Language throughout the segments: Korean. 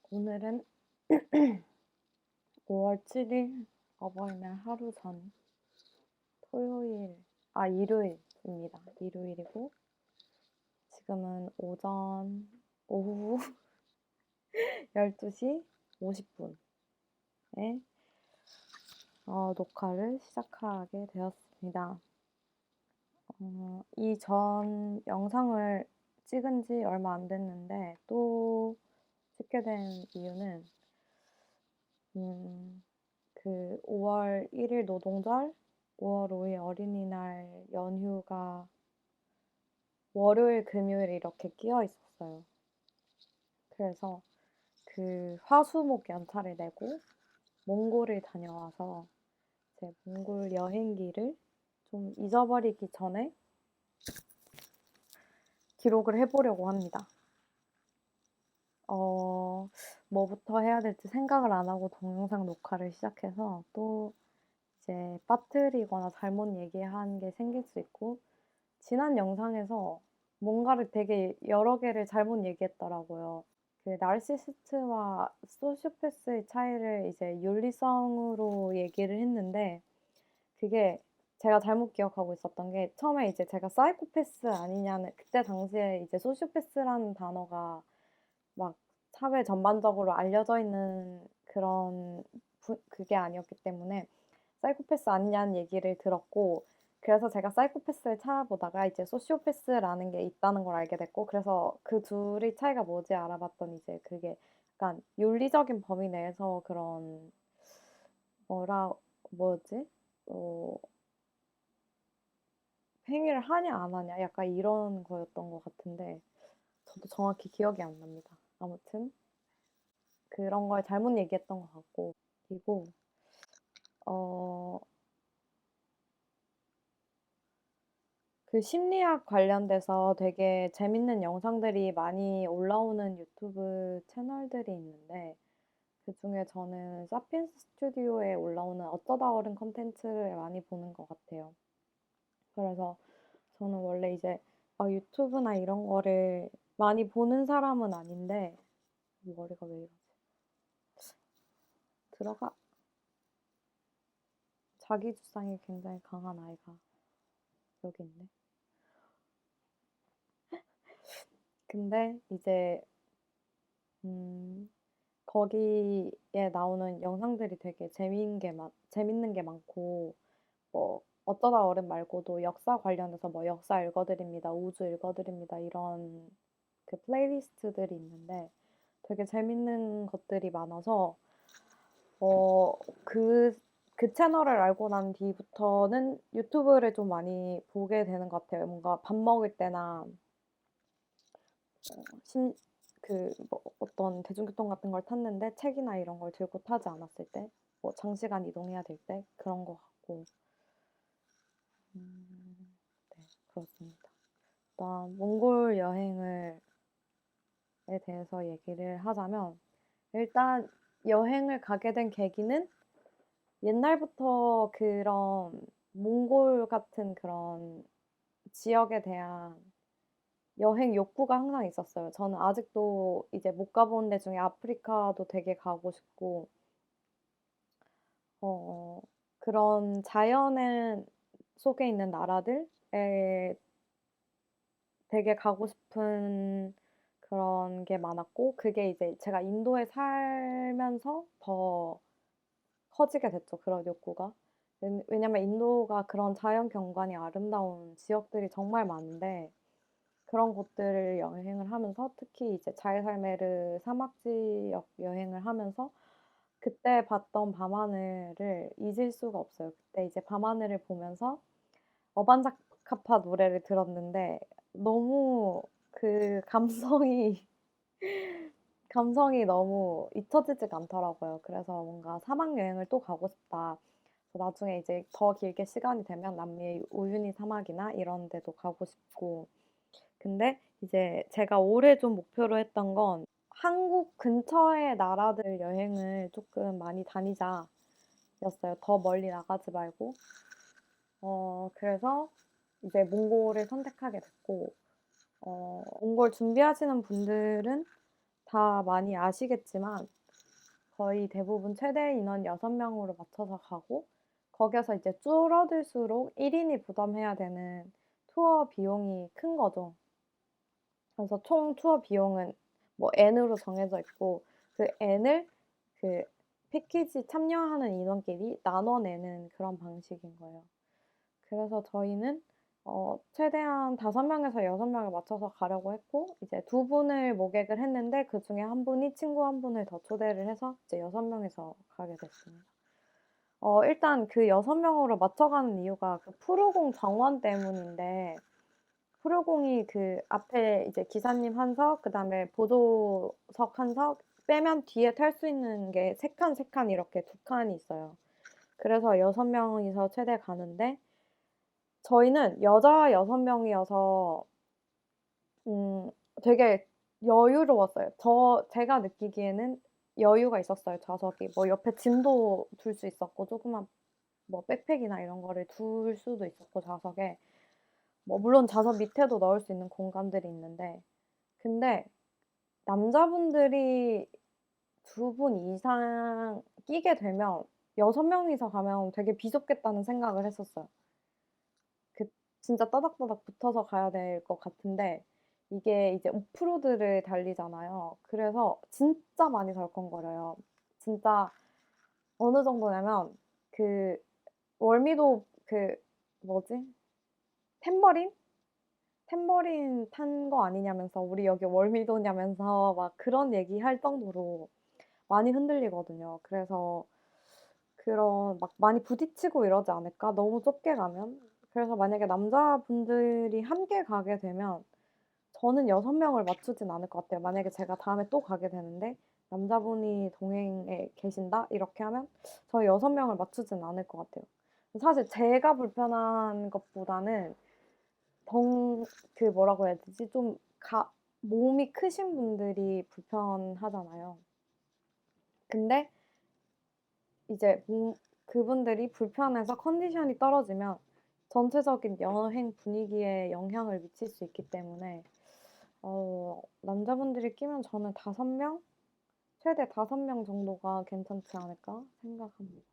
오늘은 5월 7일 어버이날 하루 전 일요일입니다. 일요일이고 지금은 오후 12시 50분에 녹화를 시작하게 되었습니다. 이전 영상을 찍은 지 얼마 안 됐는데 또 찍게 된 이유는 5월 1일 노동절, 5월 5일 어린이날 연휴가 월요일, 금요일 이렇게 끼어 있었어요. 그래서 그 화수목 연차를 내고 몽골을 다녀와서 제 몽골 여행기를 좀 잊어버리기 전에 기록을 해보려고 합니다. 뭐부터 해야 될지 생각을 안 하고 동영상 녹화를 시작해서 또 이제 빠뜨리거나 잘못 얘기한 게 생길 수 있고, 지난 영상에서 뭔가를 되게 여러 개를 잘못 얘기했더라고요. 그 나르시시스트와 소시오패스의 차이를 이제 윤리성으로 얘기를 했는데, 그게 제가 잘못 기억하고 있었던 게, 처음에 이제 제가 사이코패스 아니냐는, 그때 당시에 이제 소시오패스라는 단어가 막 사회 전반적으로 알려져 있는 그런 그게 아니었기 때문에 사이코패스 아니냐는 얘기를 들었고, 그래서 제가 사이코패스를 찾아보다가 이제 소시오패스라는 게 있다는 걸 알게 됐고, 그래서 그 둘의 차이가 뭐지 알아봤더니 이제 그게 약간 윤리적인 범위 내에서 그런 뭐라 뭐지 어 행위를 하냐 안 하냐 약간 이런 거였던 것 같은데, 저도 정확히 기억이 안 납니다. 아무튼 그런 걸 잘못 얘기했던 것 같고, 그리고 어 그 심리학 관련돼서 되게 재밌는 영상들이 많이 올라오는 유튜브 채널들이 있는데, 그중에 저는 사피엔스 스튜디오에 올라오는 어쩌다 어른 콘텐츠를 많이 보는 것 같아요. 그래서 저는 원래 이제 유튜브나 이런 거를 많이 보는 사람은 아닌데, 머리가 왜 이러지? 들어가. 자기 주장이 굉장히 강한 아이가 여기 있네. 근데 이제 음 거기에 나오는 영상들이 되게 재밌는 게 많고, 뭐 어쩌다 어른 말고도 역사 관련해서 뭐 역사 읽어드립니다, 우주 읽어드립니다 이런 그 플레이리스트들이 있는데, 되게 재밌는 것들이 많아서 어 그 그 채널을 알고 난 뒤부터는 유튜브를 좀 많이 보게 되는 것 같아요. 뭔가 밥 먹을 때나 심 뭐 어떤 대중교통 같은 걸 탔는데 책이나 이런 걸 들고 타지 않았을 때, 뭐 장시간 이동해야 될 때 그런 것 같고. 네, 그렇습니다. 일단 몽골 여행을 에 대해서 얘기를 하자면, 일단 여행을 가게 된 계기는 옛날부터 그런 몽골 같은 그런 지역에 대한 여행 욕구가 항상 있었어요. 저는 아직도 이제 못 가본 데 중에 아프리카도 되게 가고 싶고, 어 그런 자연 속에 있는 나라들에 되게 가고 싶은 그런 게 많았고, 그게 이제 제가 인도에 살면서 더 커지게 됐죠, 그런 욕구가. 왜냐면 인도가 그런 자연 경관이 아름다운 지역들이 정말 많은데, 그런 곳들을 여행을 하면서 특히 이제 자이살메르 사막 지역 여행을 하면서 그때 봤던 밤하늘을 잊을 수가 없어요. 그때 이제 밤하늘을 보면서 어반자카파 노래를 들었는데, 너무 그 감성이 너무 잊혀지지가 않더라고요. 그래서 뭔가 '사막 여행을 또 가고 싶다.' 그래서 나중에 이제 더 길게 시간이 되면 남미의 우유니 사막이나 이런 데도 가고 싶고. 근데 이제 제가 올해 좀 목표로 했던 건 '한국 근처의 나라들 여행을 쪼끔 많이 다니자.'였어요. 더 멀리 나가지 말고. 그래서 이제 몽골을 선택하게 됐고, 몽골 준비하시는 분들은 다 많이 아시겠지만 거의 대부분 최대 인원 6 명으로 맞춰서 가고 거기에서 이제 줄어들수록 1 인이 부담해야 되는 투어 비용이 큰 거죠. 그래서 총 투어 비용은 뭐 N으로 정해져 있고 그 N을 그 패키지 참여하는 인원끼리 나눠 내는 그런 방식인 거예요. 그래서 저희는 최대한 5 명에서 6 명을 맞춰서 가려고 했고 이제 2 분을 모객을 했는데 그중에 1 분이 친구 1 분을 더 초대를 해서 이제 6 명이서 가게 됐습니다. 일단 그 6 명으로 맞춰가는 이유가 그 푸르공 정원 때문인데 푸르공이 그 앞에 이제 기사님 1 석 그다음에 보조석 1 석 빼면 뒤에 탈 수 있는 게 3 칸, 3 칸 이렇게 2 칸이 있어요. 그래서 6 명이서 최대 가는데 저희는 여자 6 명이어서 되게 여유로웠어요. 제가 느끼기에는 여유가 있었어요, 좌석이. 뭐 옆에 짐도 둘 수 있었고 조그만 뭐 백팩이나 이런 거를 둘 수도 있었고 좌석에. 뭐 물론 좌석 밑에도 넣을 수 있는 공간들이 있는데 근데 남자분들이 2분 이상 끼게 되면 6 명이서 가면 되게 비좁겠다는 생각을 했었어요. 그 진짜 따닥따닥 붙어서 가야 될 것 같은데 이게 이제 오프로드를 달리잖아요. 그래서 진짜 많이 덜컹거려요. 진짜 어느 정도냐면 그 월미도 그 뭐지? 탬버린? 탬버린 탄 거 아니냐면서 "우리 여기 월미도냐면서." 막 그런 얘기할 정도로 많이 흔들리거든요. 그래서 그런 막 많이 부딪히고 이러지 않을까? 너무 좁게 가면? 그래서 만약에 남자분들이 함께 가게 되면 저는 6 명을 맞추진 않을 것 같아요. 만약에 제가 다음에 또 가게 되는데 남자분이 동행에 계신다 이렇게 하면 저희 6 명을 맞추진 않을 것 같아요. 사실 제가 불편한 것보다는 덩 그 뭐라고 해야 되지? 좀 몸이 크신 분들이 불편하잖아요. 근데 이제 그분들이 불편해서 컨디션이 떨어지면 전체적인 여행 분위기에 영향을 미칠 수 있기 때문에 남자분들이 끼면 저는 5 명? 최대 5 명 정도가 괜찮지 않을까 생각합니다.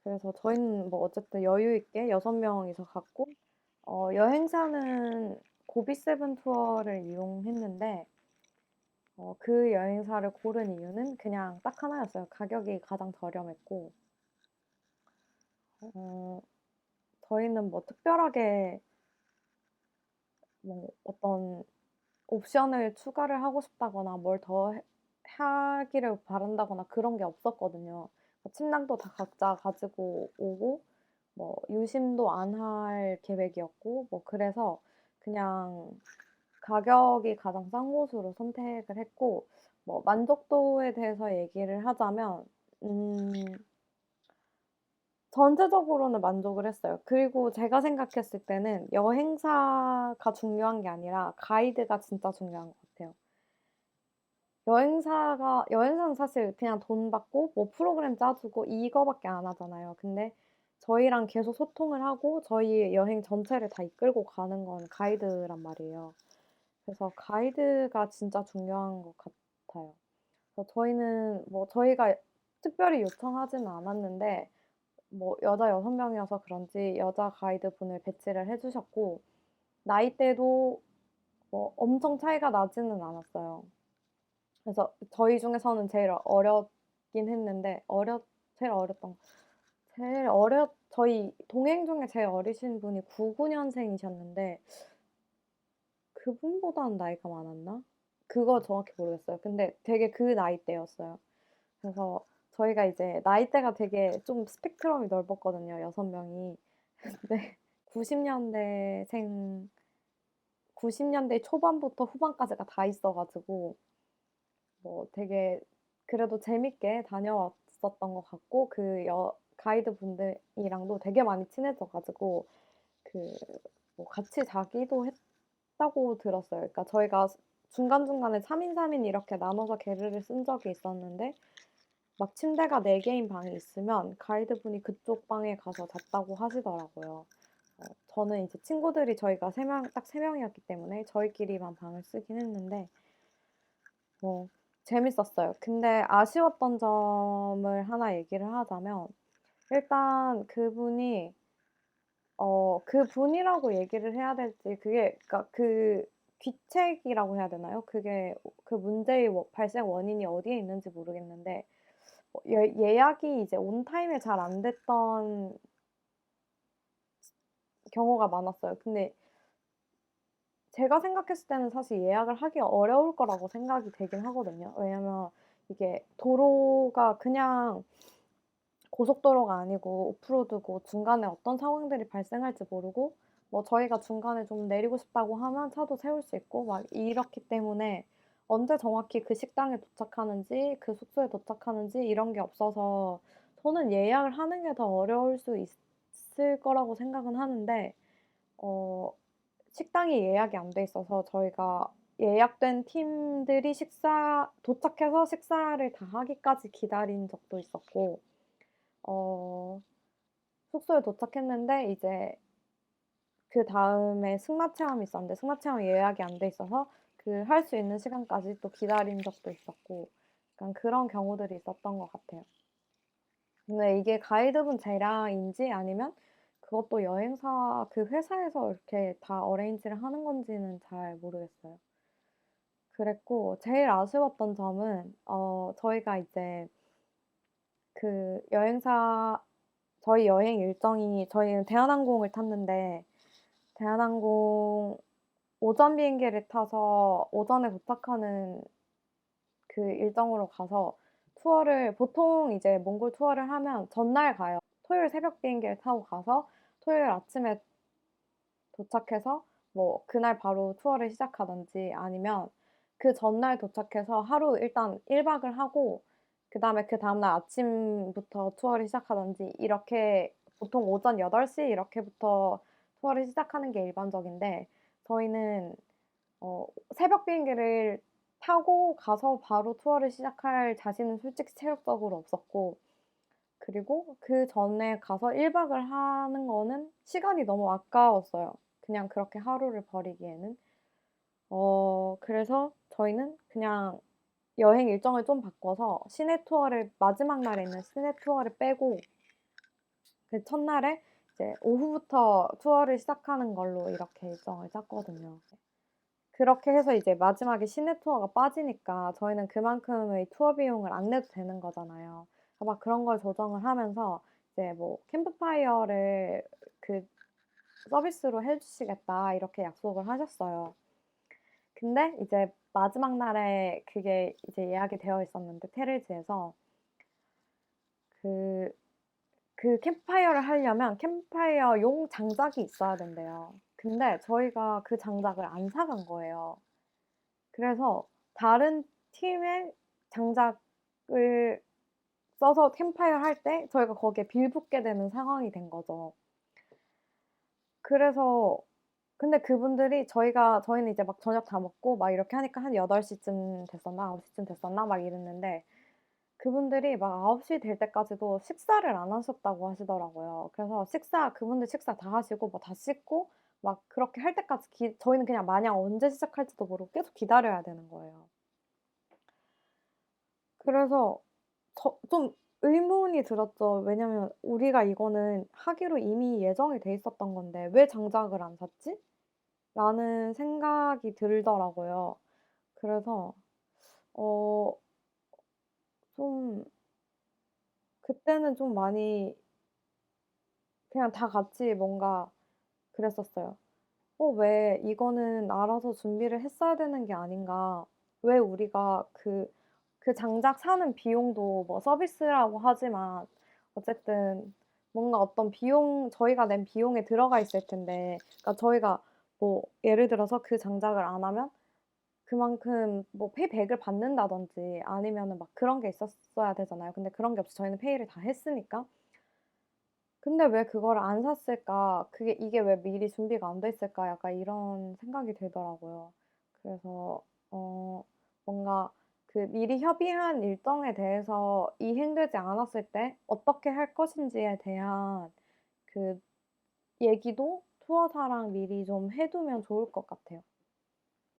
그래서 저희는 뭐 어쨌든 여유 있게 6 명이서 갔고 여행사는 고비세븐 투어를 이용했는데 그 여행사를 고른 이유는 그냥 딱 하나였어요. 가격이 가장 저렴했고 어 저희는 뭐 특별하게 뭐 어떤 옵션을 추가를 하고 싶다거나 뭘 더 하기를 바란다거나 그런 게 없었거든요. 침낭도 다 각자 가지고 오고 뭐 유심도 안 할 계획이었고 뭐 그래서 그냥 가격이 가장 싼 곳으로 선택을 했고 뭐 만족도에 대해서 얘기를 하자면 전체적으로는 만족을 했어요. 그리고 제가 생각했을 때는 여행사가 중요한 게 아니라 가이드가 진짜 중요한 것 같아요. 여행사는 사실 그냥 돈 받고 뭐 프로그램 짜 주고 이거밖에 안 하잖아요. 근데 저희랑 계속 소통을 하고 저희 여행 전체를 다 이끌고 가는 건 가이드란 말이에요. 그래서 가이드가 진짜 중요한 것 같아요. 그래서 저희는 뭐 저희가 특별히 요청하지는 않았는데 뭐 여자 6 명이어서 그런지 여자 가이드분을 배치를 해 주셨고 나이대도 뭐 엄청 차이가 나지는 않았어요. 그래서 저희 중에서는 제일 어렸긴 했는데 제일 어렸던 제일 어렸 저희 동행 중에 제일 어리신 분이 99 년생이셨는데 그분보다는 나이가 많았나? 그거 정확히 모르겠어요. 근데 되게 그 나이대였어요. 그래서 저희가 이제 나이대가 되게 좀 스펙트럼이 넓었거든요, 6 명이. 근데 90 년대생 90 년대 초반부터 후반까지가 다 있어 가지고 뭐 되게 그래도 재밌게 다녀왔었던 것 같고 가이드분들이랑도 되게 많이 친해져 가지고 그 뭐 같이 자기도 했다고 들었어요. 그러니까 저희가 중간중간에 3 인, 3인 이렇게 나눠서 게르를 쓴 적이 있었는데 막 침대가 4 개인 방이 있으면 가이드분이 그쪽 방에 가서 잤다고 하시더라고요. 저는 이제 친구들이 저희가 3 명 딱 3 명이었기 때문에 저희끼리만 방을 쓰긴 했는데 뭐 재밌었어요. 근데 아쉬웠던 점을 하나 얘기를 하자면 일단 그분이라고 얘기를 해야 될지 그게 그러니까 그 귀책이라고 해야 되나요? 그게 그 문제의 발생 원인이 어디에 있는지 모르겠는데 예약이 이제 온 타임에 잘 안 됐던 경우가 많았어요. 근데 제가 생각했을 때는 사실 예약을 하기 어려울 거라고 생각이 되긴 하거든요. 왜냐면 이게 도로가 그냥 고속도로가 아니고 오프로드고 중간에 어떤 상황들이 발생할지 모르고 뭐 저희가 중간에 좀 내리고 싶다고 하면 차도 세울 수 있고 막 이렇기 때문에 언제 정확히 그 식당에 도착하는지 그 숙소에 도착하는지 이런 게 없어서 저는 예약을 하는 게 더 어려울 수 있을 거라고 생각은 하는데 어 식당이 예약이 안 돼 있어서 저희가 예약된 팀들이 도착해서 식사를 다 하기까지 기다린 적도 있었고 어 숙소에 도착했는데 이제 그다음에 승마 체험이 있었는데 승마 체험이 예약이 안 돼 있어서 그 할 수 있는 시간까지 또 기다린 적도 있었고 약간 그런 경우들이 있었던 것 같아요. 근데 이게 가이드분 재량인지 아니면 그것도 여행사 그 회사에서 이렇게 다 어레인지를 하는 건지는 잘 모르겠어요. 그랬고 제일 아쉬웠던 점은 저희가 이제 그 여행사 저희 여행 일정이 저희는 대한항공을 탔는데 대한항공 오전 비행기를 타서 오전에 도착하는 그 일정으로 가서 투어를 보통 이제 몽골 투어를 하면 전날 가요. 토요일 새벽 비행기를 타고 가서 토요일 아침에 도착해서 뭐 그날 바로 투어를 시작하든지 아니면 그 전날 도착해서 하루 일단 1 박을 하고 그다음에 그다음 날 아침부터 투어를 시작하든지 이렇게 보통 오전 8시 이렇게부터 투어를 시작하는 게 일반적인데 저희는 새벽 비행기를 타고 가서 바로 투어를 시작할 자신은 솔직히 체력적으로 없었고 그리고 그전에 가서 1 박을 하는 거는 시간이 너무 아까웠어요. 그냥 그렇게 하루를 버리기에는. 그래서 저희는 그냥 여행 일정을 좀 바꿔서 시내 투어를 마지막 날에 있는 시내 투어를 빼고 그 첫날에 이제 오후부터 투어를 시작하는 걸로 이렇게 일정을 짰거든요. 그렇게 해서 이제 마지막에 시내 투어가 빠지니까 저희는 그만큼의 투어 비용을 안 내도 되는 거잖아요. 막 그런 걸 조정을 하면서 이제 뭐 "캠프파이어를 그 서비스로 해 주시겠다." 이렇게 약속을 하셨어요. 근데 이제 마지막 날에 그게 이제 예약이 되어 있었는데 테레즈에서 그 캠프파이어를 하려면 캠프파이어용 장작이 있어야 된대요. 근데 저희가 그 장작을 안 사간 거예요. 그래서 다른 팀의 장작을 써서 캠프파이어 할 때 저희가 거기에 빌붙게 되는 상황이 된 거죠. 그래서 근데 그분들이 저희는 이제 막 저녁 다 먹고 막 이렇게 하니까 한 8시쯤 됐었나 9시쯤 됐었나 막 이랬는데 그분들이 막 9시 될 때까지도 식사를 안 하셨다고 하시더라고요. 그래서 그분들 식사 다 하시고 뭐 다 씻고 막 그렇게 할 때까지 저희는 그냥 마냥 언제 시작할지도 모르고 계속 기다려야 되는 거예요. 그래서 좀 의문이 들었죠. 왜냐면 '우리가 이거는 하기로 이미 예정이 돼 있었던 건데 왜 장작을 안 샀지?' 라는 생각이 들더라고요. 그래서 어 좀 그때는 좀 많이 그냥 다 같이 뭔가 그랬었어요. '왜 이거는 알아서 준비를 했어야 되는 게 아닌가. 왜 우리가 그 장작 사는 비용도 뭐 서비스라고 하지만 어쨌든 뭔가 어떤 저희가 낸 비용에 들어가 있을 텐데 그러니까 저희가 뭐 예를 들어서 그 장작을 안 하면 그만큼 뭐 페이백을 받는다든지 아니면은 막 그런 게 있었어야 되잖아요. 근데 그런 게 없이 저희는 페이를 다 했으니까. 근데 '왜 그거를 안 샀을까? 이게 왜 미리 준비가 안 돼 있을까?' 약간 이런 생각이 들더라고요. 그래서 어 뭔가 그 미리 협의한 일정에 대해서 이행되지 않았을 때 어떻게 할 것인지에 대한 그 얘기도 투어사랑 미리 좀 해 두면 좋을 것 같아요.